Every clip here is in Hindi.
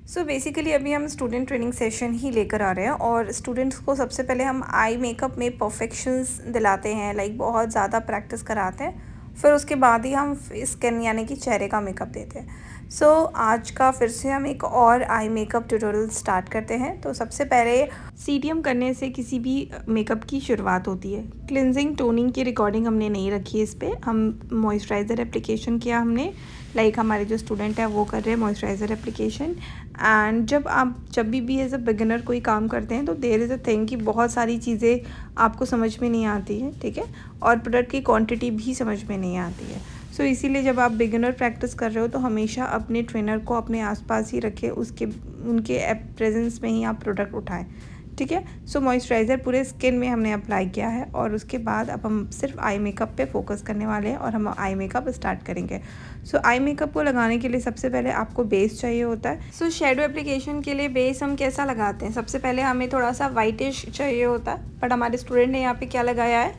सो बेसिकली अभी हम स्टूडेंट ट्रेनिंग सेशन ही लेकर आ रहे हैं और स्टूडेंट्स को सबसे पहले हम आई मेकअप में परफेक्शंस दिलाते हैं, लाइक बहुत ज़्यादा प्रैक्टिस कराते हैं। फिर उसके बाद ही हम स्किन यानी कि चेहरे का मेकअप देते हैं। सो आज का फिर से हम एक और आई मेकअप ट्यूटोरियल स्टार्ट करते हैं। तो सबसे पहले सीटीएम करने से किसी भी मेकअप की शुरुआत होती है। क्लिनजिंग टोनिंग की रिकॉर्डिंग हमने नहीं रखी है इस पर। हम मॉइस्चराइज़र एप्लीकेशन किया हमने, लाइक हमारे जो स्टूडेंट है वो कर रहे हैं मॉइस्चराइज़र एप्लीकेशन। एंड जब भी एज अ बिगिनर कोई काम करते हैं तो देयर इज़ अ थिंग कि बहुत सारी चीज़ें आपको समझ में नहीं आती हैं, ठीक है, और प्रोडक्ट की क्वांटिटी भी समझ में नहीं आती है। सो इसीलिए जब आप बिगिनर प्रैक्टिस कर रहे हो तो हमेशा अपने ट्रेनर को अपने आसपास ही रखें, उनके प्रेजेंस में ही आप प्रोडक्ट उठाएं, ठीक है। सो मॉइस्चराइज़र पूरे स्किन में हमने अप्लाई किया है और उसके बाद अब हम सिर्फ आई मेकअप पे फोकस करने वाले हैं और हम आई मेकअप स्टार्ट करेंगे। सो आई मेकअप को लगाने के लिए सबसे पहले आपको बेस चाहिए होता है। सो शेडो एप्लीकेशन के लिए बेस हम कैसा लगाते हैं, सबसे पहले हमें थोड़ा सा वाइटिश चाहिए होता है, बट हमारे स्टूडेंट ने यहाँ पे क्या लगाया है,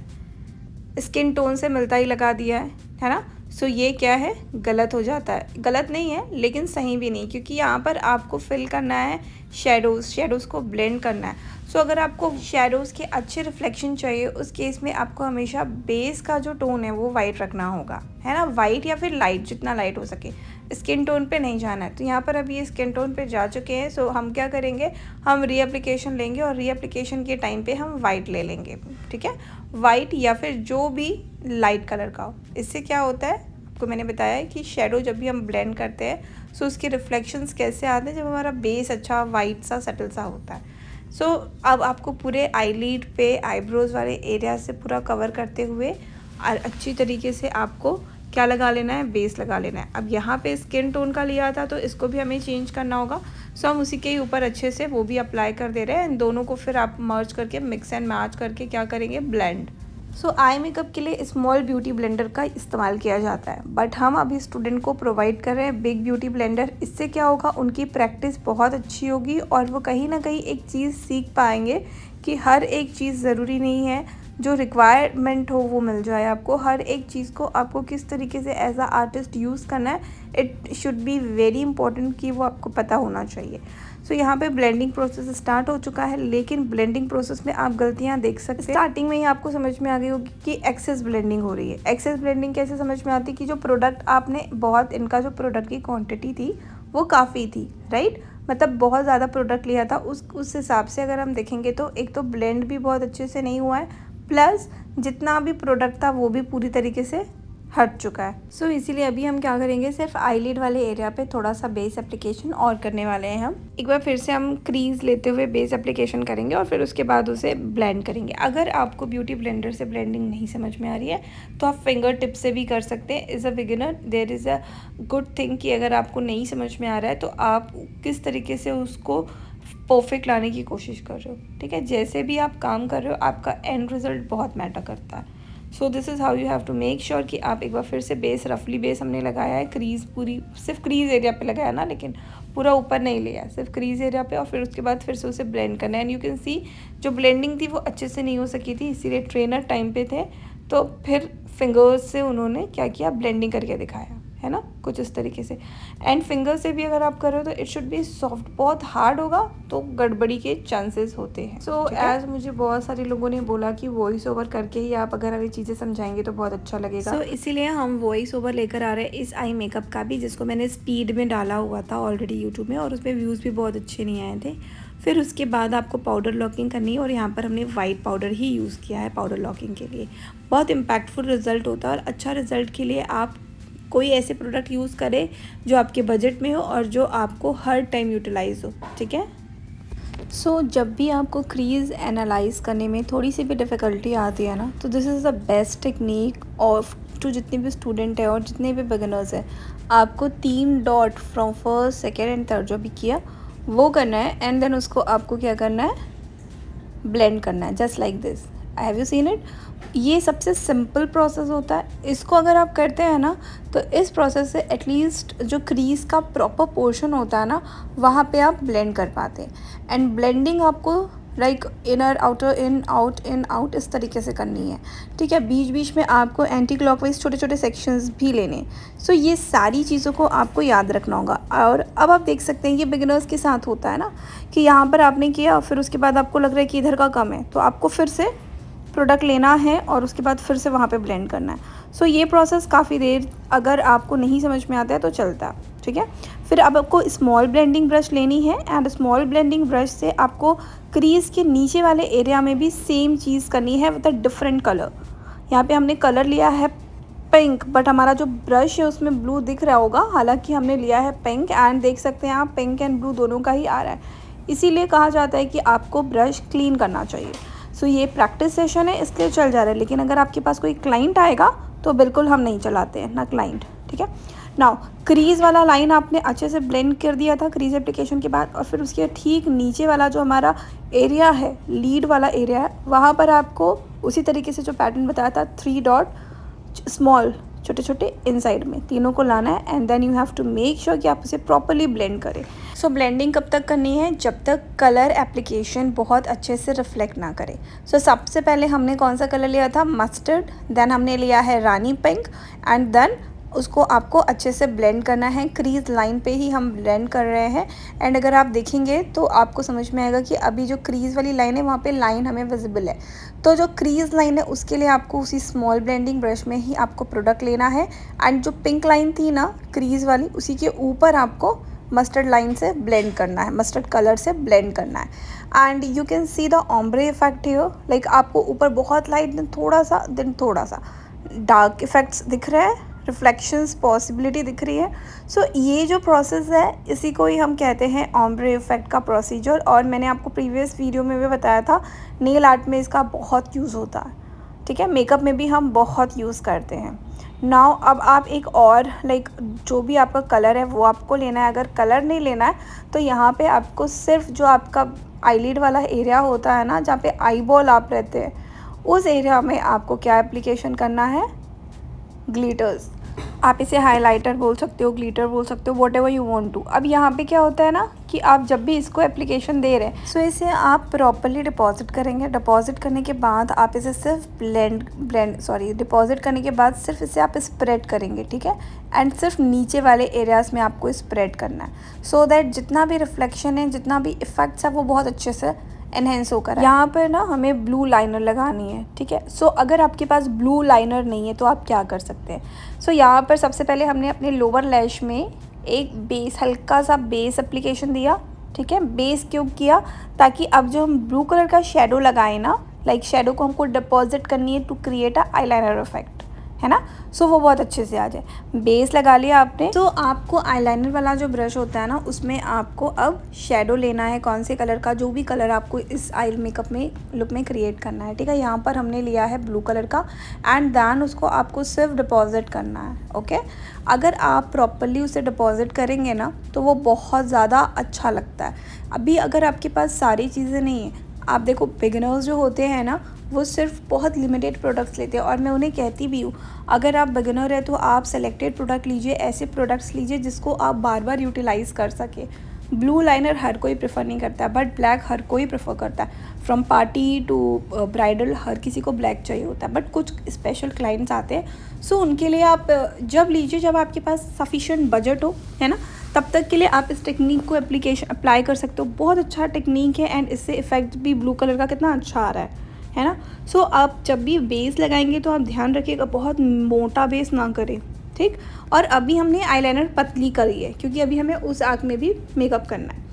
स्किन टोन से मिलता ही लगा दिया है ना। सो ये क्या है, गलत हो जाता है, गलत नहीं है लेकिन सही भी नहीं, क्योंकि यहाँ पर आपको फिल करना है शेडोज़ को ब्लेंड करना है। सो अगर आपको शेडोज़ के अच्छे रिफ्लेक्शन चाहिए उस केस में आपको हमेशा बेस का जो टोन है वो वाइट रखना होगा, है ना, वाइट या फिर लाइट, जितना लाइट हो सके। स्किन टोन पे नहीं जाना है। तो यहाँ पर अभी ये स्किन टोन पे जा चुके हैं। सो हम क्या करेंगे, हम रीएप्लीकेशन लेंगे और रीएप्लीकेशन के टाइम पे हम वाइट ले लेंगे, ठीक है, वाइट या फिर जो भी लाइट कलर का हो। इससे क्या होता है, आपको मैंने बताया है कि शेडो जब भी हम ब्लेंड करते हैं सो उसके रिफ्लेक्शंस कैसे आते हैं, जब हमारा बेस अच्छा वाइट सा सटल सा होता है। सो अब आपको पूरे आईलिड पे आईब्रोज़ वाले एरिया से पूरा कवर करते हुए अच्छी तरीके से आपको क्या लगा लेना है, बेस लगा लेना है। अब यहाँ पे स्किन टोन का लिया था तो इसको भी हमें चेंज करना होगा। सो हम उसी के ऊपर अच्छे से वो भी अप्लाई कर दे रहे हैं। इन दोनों को फिर आप मर्ज करके मिक्स एंड मैच करके क्या करेंगे, ब्लेंड। सो आई मेकअप के लिए स्मॉल ब्यूटी ब्लेंडर का इस्तेमाल किया जाता है, बट हम अभी स्टूडेंट को प्रोवाइड कर रहे हैं बिग ब्यूटी ब्लेंडर। इससे क्या होगा, उनकी प्रैक्टिस बहुत अच्छी होगी और वो कहीं ना कहीं एक चीज़ सीख पाएंगे कि हर एक चीज़ ज़रूरी नहीं है जो रिक्वायरमेंट हो वो मिल जाए आपको। हर एक चीज़ को आपको किस तरीके से एज अ आर्टिस्ट यूज़ करना है, it should be very important कि वो आपको पता होना चाहिए। सो यहाँ पे ब्लेंडिंग प्रोसेस स्टार्ट हो चुका है, लेकिन ब्लेंडिंग प्रोसेस में आप गलतियाँ देख सकते हैं। स्टार्टिंग में ही आपको समझ में आ गई होगी कि एक्सेस ब्लेंडिंग हो रही है। एक्सेस ब्लेंडिंग कैसे समझ में आती है कि जो प्रोडक्ट आपने इनका जो प्रोडक्ट की क्वांटिटी थी वो काफ़ी थी, राइट, मतलब बहुत ज़्यादा प्रोडक्ट लिया था। उस हिसाब से अगर हम देखेंगे तो एक तो ब्लेंड भी बहुत अच्छे से नहीं हुआ है, प्लस जितना भी प्रोडक्ट था वो भी पूरी तरीके से हट चुका है। सो इसीलिए अभी हम क्या करेंगे, सिर्फ आईलिड वाले एरिया पे थोड़ा सा बेस एप्लीकेशन और करने वाले हैं। हम एक बार फिर से हम क्रीज लेते हुए बेस एप्लीकेशन करेंगे और फिर उसके बाद उसे ब्लेंड करेंगे। अगर आपको ब्यूटी ब्लेंडर से ब्लेंडिंग नहीं समझ में आ रही है तो आप फिंगर टिप से भी कर सकते हैं। As a beginner there is a good thing कि अगर आपको नहीं समझ में आ रहा है तो आप किस तरीके से उसको परफेक्ट लाने की कोशिश कर रहे हो, ठीक है। जैसे भी आप काम कर रहे हो आपका एंड रिजल्ट बहुत मैटर करता है। So this is how you have to make sure कि आप एक बार फिर से बेस, रफली बेस हमने लगाया है, क्रीज पूरी सिर्फ क्रीज एरिया पे लगाया ना, लेकिन पूरा ऊपर नहीं लिया, सिर्फ क्रीज एरिया पे। और फिर उसके बाद फिर से उसे ब्लेंड करना है। एंड यू कैन सी जो ब्लेंडिंग थी वो अच्छे से नहीं हो सकी थी, इसीलिए ट्रेनर टाइम पे थे तो फिर फिंगर्स से उन्होंने क्या किया, ब्लेंडिंग करके दिखाया, है ना, कुछ इस तरीके से। एंड फिंगर से भी अगर आप करो तो इट शुड बी सॉफ्ट। बहुत हार्ड होगा तो गड़बड़ी के चांसेस होते हैं। सो एज मुझे बहुत सारे लोगों ने बोला कि वॉइस ओवर करके ही आप अगर ये चीज़ें समझाएंगे तो बहुत अच्छा लगेगा। सो इसीलिए हम वॉइस ओवर लेकर आ रहे हैं इस आई मेकअप का भी, जिसको मैंने स्पीड में डाला हुआ था ऑलरेडी यूट्यूब में और उसमें व्यूज़ भी बहुत अच्छे नहीं आए थे। फिर उसके बाद आपको पाउडर लॉकिंग करनी है और यहाँ पर हमने वाइट पाउडर ही यूज़ किया है पाउडर लॉकिंग के लिए। बहुत इम्पैक्टफुल रिजल्ट होता है और अच्छा रिजल्ट के लिए आप कोई ऐसे प्रोडक्ट यूज़ करें जो आपके बजट में हो और जो आपको हर टाइम यूटिलाइज हो, ठीक है। सो जब भी आपको क्रीज एनालाइज करने में थोड़ी सी भी डिफ़िकल्टी आती है ना, तो this is the best technique of to जितने भी स्टूडेंट है और जितने भी बिगिनर्स हैं, आपको 3 dot from first, second and third जो भी किया वो करना है। एंड देन उसको आपको क्या करना है, ब्लेंड करना है, just like this. Have you seen it. ये सबसे सिंपल प्रोसेस होता है। इसको अगर आप करते हैं ना तो इस प्रोसेस से एटलीस्ट जो क्रीज का प्रॉपर पोर्शन होता है ना वहाँ पे आप ब्लेंड कर पाते हैं। एंड ब्लेंडिंग आपको like inner outer in out इस तरीके से करनी है, ठीक है। बीच बीच में आपको एंटी क्लॉकवाइज छोटे छोटे सेक्शंस भी लेने। सो ये सारी चीज़ों को आपको याद रखना होगा। और अब आप देख सकते हैं ये बिगिनर्स के साथ होता है ना कि यहाँ पर आपने किया, फिर उसके बाद आपको लग रहा है कि इधर का कम है, तो आपको फिर से प्रोडक्ट लेना है और उसके बाद फिर से वहाँ पे ब्लेंड करना है। सो ये प्रोसेस काफ़ी देर अगर आपको नहीं समझ में आता है तो चलता है, ठीक है। फिर अब आपको स्मॉल ब्लेंडिंग ब्रश लेनी है एंड स्मॉल ब्लेंडिंग ब्रश से आपको क्रीज़ के नीचे वाले एरिया में भी सेम चीज़ करनी है विद अ डिफरेंट कलर। यहाँ पे हमने कलर लिया है पिंक, बट हमारा जो ब्रश है उसमें ब्लू दिख रहा होगा, हालांकि हमने लिया है पिंक एंड देख सकते हैं आप पिंक एंड ब्लू दोनों का ही आ रहा है। इसीलिए कहा जाता है कि आपको ब्रश क्लीन करना चाहिए। सो ये प्रैक्टिस सेशन है इसलिए चल जा रहा है, लेकिन अगर आपके पास कोई क्लाइंट आएगा तो बिल्कुल हम नहीं चलाते हैं ना क्लाइंट, ठीक है। नाउ क्रीज़ वाला लाइन आपने अच्छे से ब्लेंड कर दिया था क्रीज एप्लीकेशन के बाद, और फिर उसके ठीक नीचे वाला जो हमारा एरिया है, लीड वाला एरिया है, वहाँ पर आपको उसी तरीके से जो पैटर्न बताया था 3 डॉट स्मॉल छोटे छोटे इनसाइड में तीनों को लाना है and then you have to make sure कि आप उसे प्रॉपरली ब्लेंड करें। सो ब्लेंडिंग कब तक करनी है, जब तक कलर एप्लीकेशन बहुत अच्छे से रिफ्लेक्ट ना करे। सो सबसे पहले हमने कौन सा कलर लिया था, मस्टर्ड, देन हमने लिया है रानी पिंक एंड देन उसको आपको अच्छे से ब्लेंड करना है। क्रीज लाइन पे ही हम ब्लेंड कर रहे हैं एंड अगर आप देखेंगे तो आपको समझ में आएगा कि अभी जो क्रीज़ वाली लाइन है वहाँ पे लाइन हमें विजिबल है। तो जो क्रीज़ लाइन है उसके लिए आपको उसी स्मॉल ब्लेंडिंग ब्रश में ही आपको प्रोडक्ट लेना है एंड जो पिंक लाइन थी ना क्रीज़ वाली, उसी के ऊपर आपको मस्टर्ड लाइन से ब्लेंड करना है, मस्टर्ड कलर से ब्लेंड करना है। And you can see the ombre effect here, like आपको ऊपर बहुत लाइट देन थोड़ा सा डार्क इफेक्ट्स दिख रहे हैं, रिफ्लेक्शंस पॉसिबिलिटी दिख रही है। सो ये जो प्रोसेस है इसी को ही हम कहते हैं ऑम्ब्रे इफेक्ट का प्रोसीजर, और मैंने आपको प्रीवियस वीडियो में भी बताया था नेल आर्ट में इसका बहुत यूज़ होता है, ठीक है। मेकअप में भी हम बहुत यूज़ करते हैं। नाउ अब आप एक और लाइक जो भी आपका कलर है वो आपको लेना है। अगर कलर नहीं लेना है तो यहाँ पे आपको सिर्फ जो आपका आईलिड वाला एरिया होता है ना, जहाँ पे आई बॉल आप रहते हैं, उस एरिया में आपको क्या एप्लीकेशन करना है, ग्लिटर्स। आप इसे हाइलाइटर बोल सकते हो, ग्लिटर बोल सकते हो, whatever you want to. अब यहाँ पे क्या होता है ना कि आप जब भी इसको एप्लीकेशन दे रहे हैं सो इसे आप प्रॉपरली डिपॉजिट करेंगे। डिपॉजिट करने के बाद आप इसे सिर्फ डिपॉजिट करने के बाद सिर्फ इसे आप स्प्रेड करेंगे, ठीक है। एंड सिर्फ नीचे वाले एरियाज़ में आपको स्प्रेड करना है सो दैट जितना भी रिफ्लेक्शन है, जितना भी इफ़ेक्ट्स है वो बहुत अच्छे से एनहेंस होकर। यहाँ पर ना हमें ब्लू लाइनर लगानी है, ठीक है। सो अगर आपके पास ब्लू लाइनर नहीं है तो आप क्या कर सकते हैं। सो यहाँ पर सबसे पहले हमने अपने लोअर लैश में एक बेस, हल्का सा बेस एप्लीकेशन दिया, ठीक है। बेस क्यों किया, ताकि अब जो हम ब्लू कलर का शेडो लगाए ना, लाइक शेडो को हमको डिपॉजिट करनी है to create a eyeliner effect, है ना। सो वो बहुत अच्छे से आ जाए। बेस लगा लिया आपने, तो आपको आईलाइनर वाला जो ब्रश होता है ना उसमें आपको अब शेडो लेना है, कौन से कलर का, जो भी कलर आपको इस आई मेकअप में लुक में क्रिएट करना है, ठीक है। यहाँ पर हमने लिया है ब्लू कलर का एंड देन उसको आपको सिर्फ डिपॉजिट करना है, ओके। अगर आप प्रॉपरली उसे डिपॉजिट करेंगे ना तो वो बहुत ज़्यादा अच्छा लगता है। अभी अगर आपके पास सारी चीज़ें नहीं हैं, आप देखो बिगिनर्स जो होते हैं ना वो सिर्फ बहुत लिमिटेड प्रोडक्ट्स लेते हैं, और मैं उन्हें कहती भी हूँ अगर आप बिगिनर है तो आप सेलेक्टेड प्रोडक्ट लीजिए, ऐसे प्रोडक्ट्स लीजिए जिसको आप बार बार यूटिलाइज़ कर सके। ब्लू लाइनर हर कोई प्रेफर नहीं करता है, बट ब्लैक हर कोई प्रेफर करता है। फ्रॉम पार्टी टू ब्राइडल हर किसी को ब्लैक चाहिए होता है, बट कुछ स्पेशल क्लाइंट्स आते हैं सो उनके लिए आप जब लीजिए जब आपके पास सफिशिएंट बजट हो, है ना, तब तक के लिए आप इस टेक्निक को एप्लीकेशन अप्लाई कर सकते हो। बहुत अच्छा टेक्निक है एंड इससे इफेक्ट भी ब्लू कलर का कितना अच्छा आ रहा है ना। सो आप जब भी बेस लगाएंगे तो आप ध्यान रखिएगा बहुत मोटा बेस ना करें, ठीक। और अभी हमने आईलाइनर पतली करी है क्योंकि अभी हमें उस आँख में भी मेकअप करना है।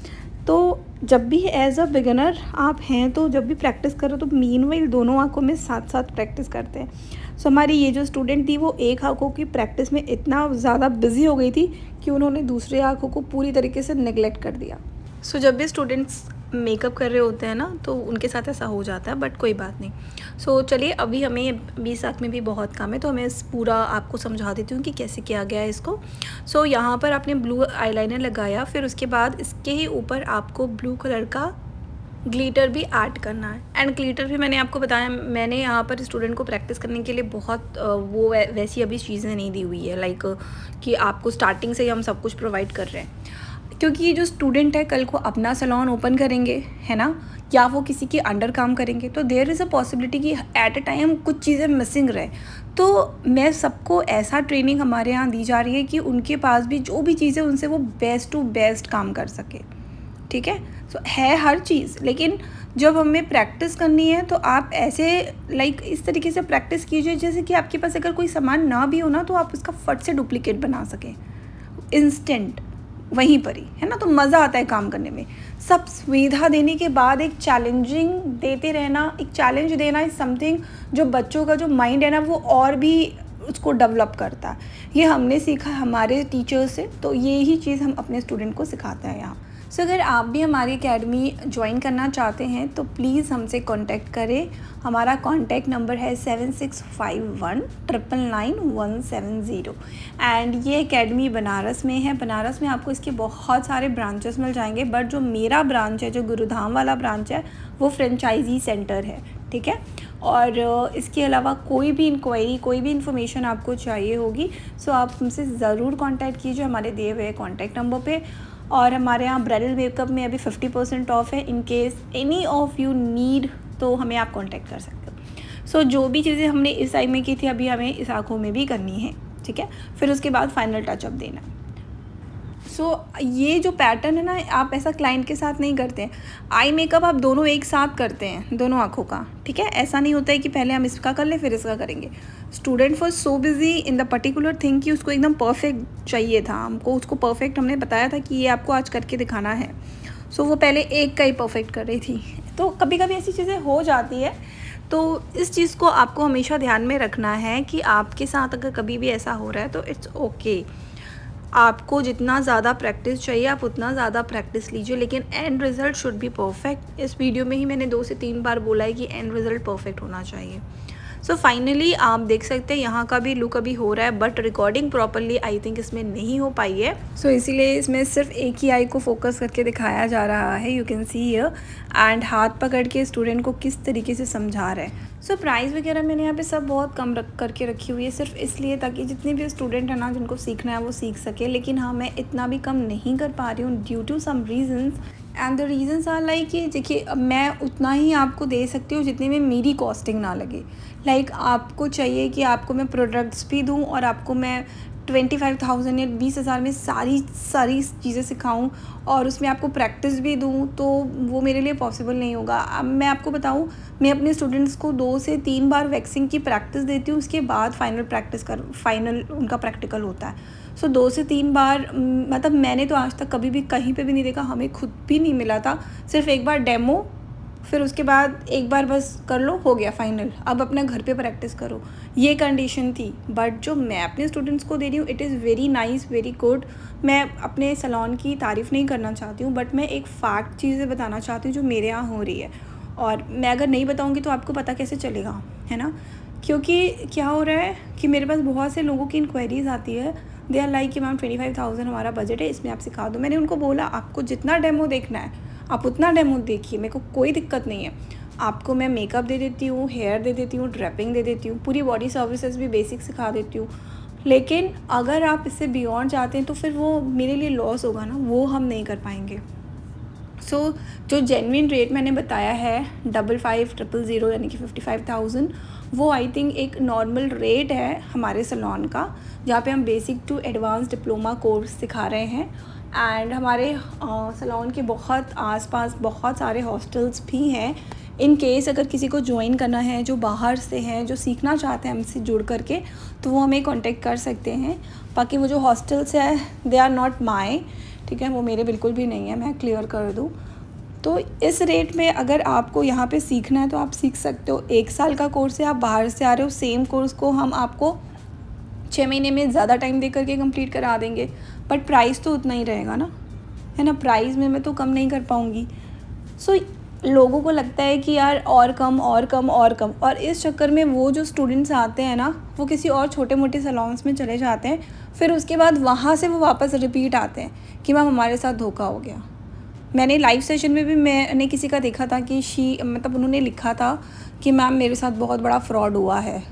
तो जब भी एज अ बिगिनर आप हैं तो जब भी प्रैक्टिस करो तो मीनवाइल दोनों आँखों में साथ साथ प्रैक्टिस करते हैं। सो हमारी ये जो स्टूडेंट थी वो एक आँखों की प्रैक्टिस में इतना ज़्यादा बिजी हो गई थी कि उन्होंने दूसरे आँखों को पूरी तरीके से नेगलेक्ट कर दिया। सो जब भी स्टूडेंट्स मेकअप कर रहे होते हैं ना तो उनके साथ ऐसा हो जाता है, बट कोई बात नहीं। सो चलिए अभी हमें 20 आँख में भी बहुत काम है तो हमें इस पूरा आपको समझा देती हूँ कि कैसे किया गया है इसको। सो यहाँ पर आपने ब्लू आईलाइनर लगाया, फिर उसके बाद इसके ही ऊपर आपको ब्लू कलर का ग्लिटर भी ऐड करना है। एंड ग्लिटर भी मैंने आपको बताया, मैंने यहाँ पर स्टूडेंट को प्रैक्टिस करने के लिए बहुत वो वैसी अभी चीज़ें नहीं दी हुई है, लाइक कि आपको स्टार्टिंग से ही हम सब कुछ प्रोवाइड कर रहे हैं, क्योंकि ये जो स्टूडेंट है कल को अपना सैलून ओपन करेंगे, है ना, या वो किसी के अंडर काम करेंगे, तो देयर इज़ अ पॉसिबिलिटी कि एट अ टाइम कुछ चीज़ें मिसिंग रहे। तो मैं सबको ऐसा ट्रेनिंग हमारे यहाँ दी जा रही है कि उनके पास भी जो भी चीज़ें उनसे वो बेस्ट टू बेस्ट काम कर सके, ठीक है। सो है हर चीज़, लेकिन जब हमें प्रैक्टिस करनी है तो आप ऐसे लाइक इस तरीके से प्रैक्टिस कीजिए जैसे कि आपके पास अगर कोई सामान ना भी हो ना तो आप उसका फट से डुप्लीकेट बना सकें इंस्टेंट वहीं पर ही, है ना। तो मज़ा आता है काम करने में। सब सुविधा देने के बाद एक चैलेंजिंग देते रहना, एक चैलेंज देना इज़ समथिंग जो बच्चों का जो माइंड है ना वो और भी उसको डेवलप करता है। ये हमने सीखा हमारे टीचर्स से, तो ये ही चीज़ हम अपने स्टूडेंट को सिखाते हैं यहाँ। सो अगर आप भी हमारी एकेडमी ज्वाइन करना चाहते हैं तो प्लीज़ हमसे कांटेक्ट करें। हमारा कांटेक्ट नंबर है 7651999170 एंड ये एकेडमी बनारस में है। बनारस में आपको इसके बहुत सारे ब्रांचेस मिल जाएंगे, बट जो मेरा ब्रांच है, जो गुरुधाम वाला ब्रांच है, वो फ्रेंचाइजी सेंटर है, ठीक है। और इसके अलावा कोई भी इंक्वायरी, कोई भी इन्फॉर्मेशन आपको चाहिए होगी सो आप हमसे ज़रूर कांटेक्ट कीजिए हमारे दिए हुए कांटेक्ट नंबर पे। और हमारे यहाँ ब्राइडल मेकअप में अभी 50% ऑफ है। In case any of you need तो हमें आप कांटेक्ट कर सकते हो। सो जो भी चीज़ें हमने इस आई में की थी अभी हमें इस आँखों में भी करनी है, ठीक है। फिर उसके बाद फाइनल टचअप देना है। सो ये जो पैटर्न है ना, आप ऐसा क्लाइंट के साथ नहीं करते हैं। आई मेकअप आप दोनों एक साथ करते हैं, दोनों आँखों का, ठीक है। ऐसा नहीं होता है कि पहले हम इसका कर लें फिर इसका करेंगे। Student was so busy in the particular thing कि उसको एकदम परफेक्ट चाहिए था हमको, उसको परफेक्ट हमने बताया था कि ये आपको आज करके दिखाना है। सो वो पहले एक का ही परफेक्ट कर रही थी। तो कभी कभी ऐसी चीज़ें हो जाती है, तो इस चीज़ को आपको हमेशा ध्यान में रखना है कि आपके साथ अगर कभी भी ऐसा हो रहा है तो इट्स ओके। आपको जितना ज़्यादा प्रैक्टिस चाहिए आप उतना ज़्यादा प्रैक्टिस लीजिए, लेकिन end result should be perfect. इस वीडियो में ही मैंने 2 से 3 बार बोला है कि एंड रिज़ल्ट परफेक्ट होना चाहिए। सो फाइनली आप देख सकते हैं यहाँ का भी लुक अभी हो रहा है, but recording properly I think इसमें नहीं हो पाई है। सो इसीलिए इसमें सिर्फ एक ही आई को फोकस करके दिखाया जा रहा है, you can see here, and हाथ पकड़ के स्टूडेंट को किस तरीके से समझा रहे हैं। सो प्राइस वगैरह मैंने यहाँ पे सब बहुत कम करके रखी हुई है, सिर्फ इसलिए ताकि जितने भी स्टूडेंट हैं ना जिनको सीखना है वो सीख सके। लेकिन हाँ, मैं इतना भी कम नहीं कर पा रही हूँ due to some reasons, and the reasons are like कि देखिए मैं उतना ही आपको दे सकती हूँ जितने में मेरी कॉस्टिंग ना लगे। लाइक आपको चाहिए कि आपको मैं प्रोडक्ट्स भी दूँ और आपको मैं 25,000 या 20,000 में सारी चीज़ें सिखाऊं और उसमें आपको प्रैक्टिस भी दूं, तो वो मेरे लिए पॉसिबल नहीं होगा। अब मैं आपको बताऊं, मैं अपने स्टूडेंट्स को 2 से 3 बार वैक्सिंग की प्रैक्टिस देती हूं, उसके बाद फाइनल उनका प्रैक्टिकल होता है। सो 2 से 3 बार मतलब मैंने तो आज तक कभी भी कहीं पे भी नहीं देखा, हमें खुद भी नहीं मिला था। सिर्फ एक बार डेमो, फिर उसके बाद एक बार बस कर लो, हो गया फाइनल, अब अपना घर पे प्रैक्टिस करो, ये कंडीशन थी। बट जो मैं अपने स्टूडेंट्स को दे रही हूँ it is very nice, very good. मैं अपने सैलून की तारीफ़ नहीं करना चाहती हूँ, बट मैं एक फैक्ट चीज़ें बताना चाहती हूँ जो मेरे यहाँ हो रही है। और मैं अगर नहीं बताऊँगी तो आपको पता कैसे चलेगा, है ना। क्योंकि क्या हो रहा है कि मेरे पास बहुत से लोगों की इंक्वायरीज़ आती है, दे आर लाइक कि मैम 25,000 हमारा बजट है, इसमें आप सिखा दो। मैंने उनको बोला आपको जितना डेमो देखना है आप उतना डेमो देखिए, मेरे को कोई दिक्कत नहीं है। आपको मैं मेकअप दे देती हूँ, हेयर दे देती हूँ, ड्रेपिंग दे देती हूँ, पूरी बॉडी सर्विसेज भी बेसिक सिखा देती हूँ। लेकिन अगर आप इससे बियॉन्ड चाहते हैं तो फिर वो मेरे लिए लॉस होगा ना, वो हम नहीं कर पाएंगे। सो जो जेन्युइन रेट मैंने बताया है 55,000 यानी कि 55,000, वो आई थिंक एक नॉर्मल रेट है हमारे सैलून का, जहाँ पे हम basic to advance diploma course सिखा रहे हैं। एंड हमारे सैलून के बहुत आसपास बहुत सारे हॉस्टल्स भी हैं। इन केस अगर किसी को ज्वाइन करना है जो बाहर से हैं, जो सीखना चाहते हैं हमसे जुड़ करके, तो वो हमें कांटेक्ट कर सकते हैं। बाकी वो जो हॉस्टल्स है दे आर नॉट माई, ठीक है, वो मेरे बिल्कुल भी नहीं है, मैं क्लियर कर दूँ। तो इस रेट में अगर आपको यहाँ पे सीखना है तो आप सीख सकते हो। 1 साल का कोर्स है, आप बाहर से आ रहे हो, सेम कोर्स को हम आपको 6 महीने में ज़्यादा टाइम दे करके कंप्लीट करा देंगे, बट प्राइस तो उतना ही रहेगा ना, है ना। प्राइस में मैं तो कम नहीं कर पाऊँगी। सो लोगों को लगता है कि यार और कम और कम और कम, और इस चक्कर में वो जो स्टूडेंट्स आते हैं ना वो किसी और छोटे मोटे सैलून्स में चले जाते हैं, फिर उसके बाद वहाँ से वो वापस रिपीट आते हैं कि मैम हमारे साथ धोखा हो गया। मैंने लाइव सेशन में भी मैंने किसी का देखा था कि मतलब उन्होंने लिखा था कि मैम मेरे साथ बहुत बड़ा फ्रॉड हुआ है,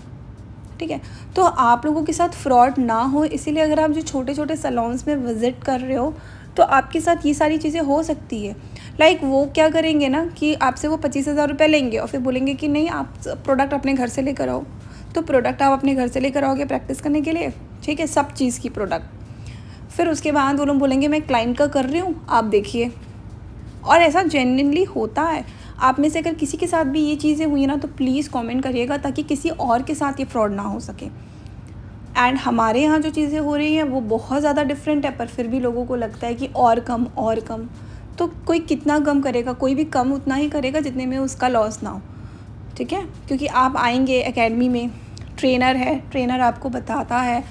ठीक है। तो आप लोगों के साथ फ्रॉड ना हो इसीलिए अगर आप जो छोटे छोटे सैलून्स में विज़िट कर रहे हो तो तो आपके साथ ये सारी चीज़ें हो सकती है। लाइक वो क्या करेंगे ना कि आपसे वो 25,000 रुपये लेंगे और फिर बोलेंगे कि नहीं आप प्रोडक्ट अपने घर से लेकर आओ। तो प्रोडक्ट आप अपने घर से लेकर आओगे प्रैक्टिस करने के लिए, ठीक है, सब चीज़ की प्रोडक्ट। फिर उसके बाद वो लोग बोलेंगे मैं क्लाइंट का कर रही हूँ, आप देखिए। और ऐसा जेन्युइनली होता है। आप में से अगर किसी के साथ भी ये चीज़ें हुई ना तो प्लीज़ कमेंट करिएगा, ताकि किसी और के साथ ये फ्रॉड ना हो सके। एंड हमारे यहाँ जो चीज़ें हो रही हैं वो बहुत ज़्यादा डिफरेंट है, पर फिर भी लोगों को लगता है कि और कम और कम। तो कोई कितना कम करेगा? कोई भी कम उतना ही करेगा जितने में उसका लॉस ना हो, ठीक है। क्योंकि आप आएंगे एकेडमी में, ट्रेनर है, ट्रेनर आपको बताता है।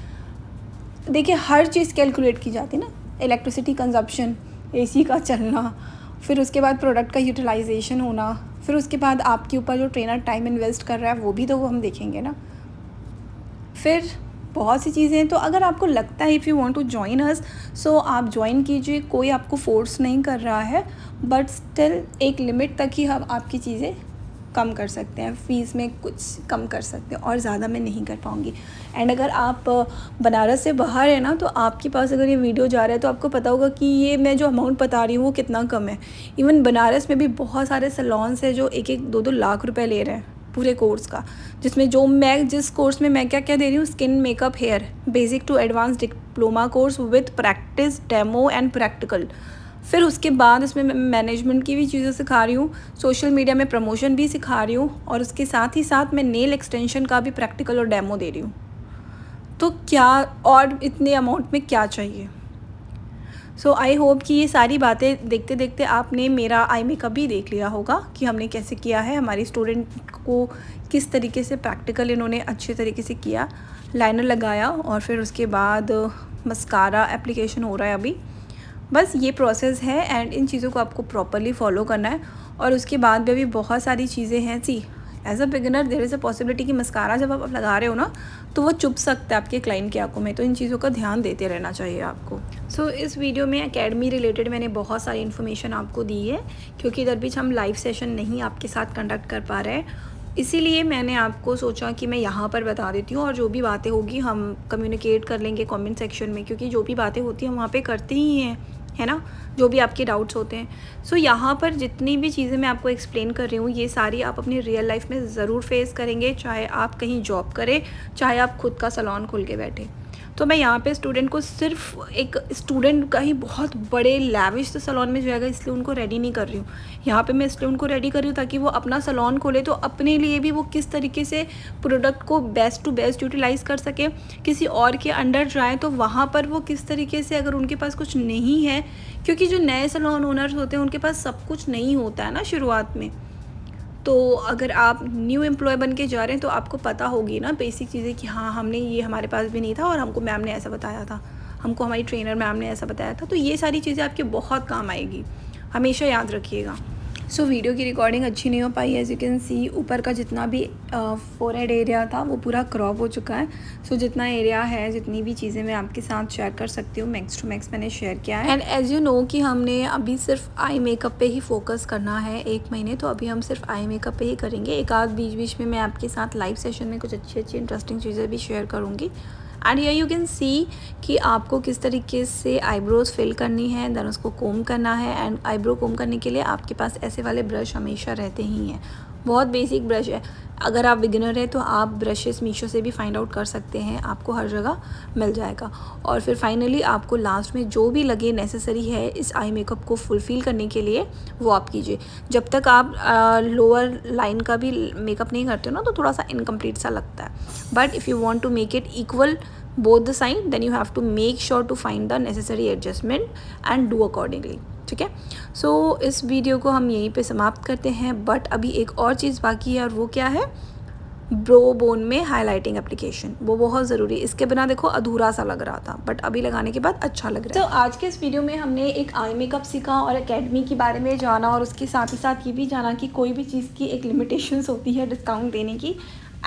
देखिए हर चीज़ कैलकुलेट की जाती है ना, इलेक्ट्रिसिटी कंजप्शन, एसी का चलना, फिर उसके बाद प्रोडक्ट का यूटिलाइजेशन होना, फिर उसके बाद आपके ऊपर जो ट्रेनर टाइम इन्वेस्ट कर रहा है वो भी तो हम देखेंगे ना। फिर बहुत सी चीज़ें हैं। तो अगर आपको लगता है if you want to join us, so आप ज्वाइन कीजिए, कोई आपको फोर्स नहीं कर रहा है, बट स्टिल एक लिमिट तक ही हम आपकी चीज़ें कम कर सकते हैं, फ़ीस में कुछ कम कर सकते हैं, और ज़्यादा मैं नहीं कर पाऊँगी। एंड अगर आप बनारस से बाहर है ना, तो आपके पास अगर ये वीडियो जा रहा है तो आपको पता होगा कि ये मैं जो अमाउंट बता रही हूँ वो कितना कम है। इवन बनारस में भी बहुत सारे सैलून्स हैं जो 1-2 लाख रुपए ले रहे हैं पूरे कोर्स का, जिसमें जिस कोर्स में मैं क्या क्या दे रही हूँ, skin, makeup, hair, basic to advance diploma course with practice, demo and practical. फिर उसके बाद उसमें मैं मैनेजमेंट की भी चीज़ें सिखा रही हूँ, सोशल मीडिया में प्रमोशन भी सिखा रही हूँ, और उसके साथ ही साथ मैं नेल एक्सटेंशन का भी प्रैक्टिकल और डेमो दे रही हूँ। तो क्या और इतने अमाउंट में क्या चाहिए? सो आई होप कि ये सारी बातें देखते देखते आपने मेरा आई मेकअप भी देख लिया होगा कि हमने कैसे किया है, हमारी स्टूडेंट को किस तरीके से प्रैक्टिकल इन्होंने अच्छे तरीके से किया, लाइनर लगाया, और फिर उसके बाद मस्कारा एप्लीकेशन हो रहा है अभी। बस ये प्रोसेस है, एंड इन चीज़ों को आपको प्रॉपरली फॉलो करना है। और उसके बाद भी अभी बहुत सारी चीज़ें हैं। See as a beginner there is a possibility कि मस्कारा जब आप लगा रहे हो ना तो वो चुभ सकता है आपके क्लाइंट की आंखों में, तो इन चीज़ों का ध्यान देते रहना चाहिए आपको। सो इस वीडियो में एकेडमी रिलेटेड मैंने बहुत सारी इन्फॉर्मेशन आपको दी है, क्योंकि इधर बीच हम लाइव सेशन नहीं आपके साथ कंडक्ट कर पा रहे हैं, इसीलिए मैंने आपको सोचा कि मैं यहाँ पर बता देती हूँ, और जो भी बातें होगी हम कम्युनिकेट कर लेंगे कमेंट सेक्शन में, क्योंकि जो भी बातें होती हैं वहाँ पे करते ही हैं, है ना, जो भी आपके डाउट्स होते हैं। सो यहाँ पर जितनी भी चीज़ें मैं आपको एक्सप्लेन कर रही हूँ ये सारी आप अपनी रियल लाइफ में ज़रूर फेस करेंगे, चाहे आप कहीं जॉब करें, चाहे आप खुद का सैलून खोल के बैठे। तो मैं यहाँ पे स्टूडेंट को सिर्फ एक स्टूडेंट का ही बहुत बड़े लैविश सैलून में जाएगा इसलिए उनको रेडी नहीं कर रही हूँ। यहाँ पे मैं इसलिए उनको रेडी कर रही हूँ ताकि वो अपना सैलून खोले तो अपने लिए भी वो किस तरीके से प्रोडक्ट को बेस्ट टू बेस्ट यूटिलाइज़ कर सके, किसी और के अंडर जाए तो वहाँ पर वो किस तरीके से, अगर उनके पास कुछ नहीं है, क्योंकि जो नए सैलून ओनर्स होते हैं उनके पास सब कुछ नहीं होता है ना शुरुआत में। तो अगर आप न्यू एम्प्लॉय बन के जा रहे हैं तो आपको पता होगी ना बेसिक चीज़ें कि हाँ हमने ये हमारे पास भी नहीं था और हमको मैम ने ऐसा बताया था, हमको हमारी ट्रेनर मैम ने ऐसा बताया था। तो ये सारी चीज़ें आपके बहुत काम आएगी, हमेशा याद रखिएगा। सो वीडियो की रिकॉर्डिंग अच्छी नहीं हो पाई, एज यू कैन सी ऊपर का जितना भी फोरहेड एरिया था वो पूरा क्रॉप हो चुका है। सो जितना एरिया है, जितनी भी चीज़ें मैं आपके साथ शेयर कर सकती हूँ मैक्स टू मैक्स मैंने शेयर किया है। एंड एज यू नो कि हमने अभी सिर्फ आई मेकअप पे ही फोकस करना है 1 महीने, तो अभी हम सिर्फ आई मेकअप पे ही करेंगे। एक आध बीच बीच में मैं आपके साथ लाइव सेशन में कुछ अच्छी अच्छी इंटरेस्टिंग चीज़ें भी शेयर करूँगी। And here you can see कि आपको किस तरीके से आईब्रोज फिल करनी है, देन उसको कोम करना है। एंड आईब्रो कोम करने के लिए आपके पास ऐसे वाले ब्रश हमेशा रहते ही हैं, बहुत बेसिक ब्रश है। अगर आप बिगिनर है तो आप ब्रशेस मीशो से भी फाइंड आउट कर सकते हैं, आपको हर जगह मिल जाएगा। और फिर फाइनली आपको लास्ट में जो भी लगे नेसेसरी है इस आई मेकअप को फुलफ़िल करने के लिए वो आप कीजिए। जब तक आप लोअर लाइन का भी मेकअप नहीं करते हो ना तो थोड़ा सा इनकम्प्लीट सा लगता है, but if you want to make it equal both the side then you have to make sure to find the necessary adjustment and do accordingly, ठीक है। सो इस वीडियो को हम यहीं पे समाप्त करते हैं, बट अभी एक और चीज़ बाकी है और वो क्या है, ब्रो बोन में हाइलाइटिंग एप्लीकेशन, वो बहुत ज़रूरी है। इसके बिना देखो अधूरा सा लग रहा था, बट अभी लगाने के बाद अच्छा लग रहा है। तो आज के इस वीडियो में हमने एक आई मेकअप सीखा और एकेडमी के बारे में जाना, और उसके साथ ही साथ ये भी जाना कि कोई भी चीज़ की एक लिमिटेशंस होती है डिस्काउंट देने की।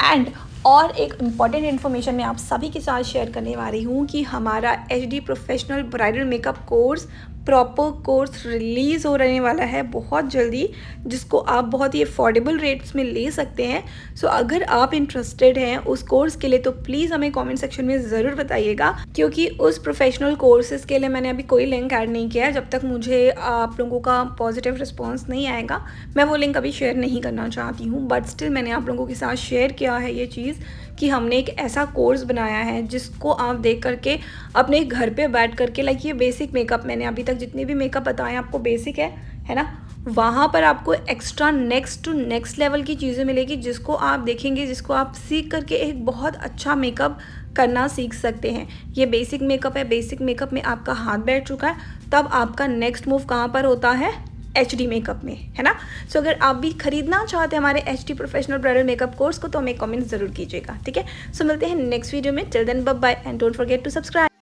एंड और एक इम्पॉर्टेंट इन्फॉर्मेशन मैं आप सभी के साथ शेयर करने वाली हूँ कि हमारा HD professional bridal makeup course proper course release हो रहने वाला है बहुत जल्दी, जिसको आप बहुत ही अफोर्डेबल रेट्स में ले सकते हैं। सो अगर आप इंटरेस्टेड हैं उस कोर्स के लिए तो प्लीज़ हमें कमेंट सेक्शन में ज़रूर बताइएगा, क्योंकि उस प्रोफेशनल कोर्सेज़ के लिए मैंने अभी कोई लिंक ऐड नहीं किया है। जब तक मुझे आप लोगों का पॉजिटिव रिस्पॉन्स नहीं आएगा मैं वो लिंक अभी शेयर नहीं करना चाहती हूँ, बट स्टिल मैंने आप लोगों के साथ शेयर किया है ये चीज़ कि हमने एक ऐसा कोर्स बनाया है जिसको आप देख करके अपने घर पे बैठ करके, लाइक ये बेसिक मेकअप, मैंने अभी तक जितने भी मेकअप बताए आपको बेसिक है ना, वहाँ पर आपको extra next to next level की चीज़ें मिलेगी जिसको आप देखेंगे, जिसको आप सीख करके एक बहुत अच्छा मेकअप करना सीख सकते हैं। ये बेसिक मेकअप है, बेसिक मेकअप में आपका हाथ बैठ चुका है, तब आपका नेक्स्ट मूव कहाँ पर होता है, HD मेकअप में, है ना। सो अगर आप भी खरीदना चाहते हैं हमारे HD professional bridal makeup course को तो हमें कमेंट ज़रूर कीजिएगा, ठीक है। सो मिलते हैं नेक्स्ट वीडियो में, till then bye bye and don't forget to subscribe.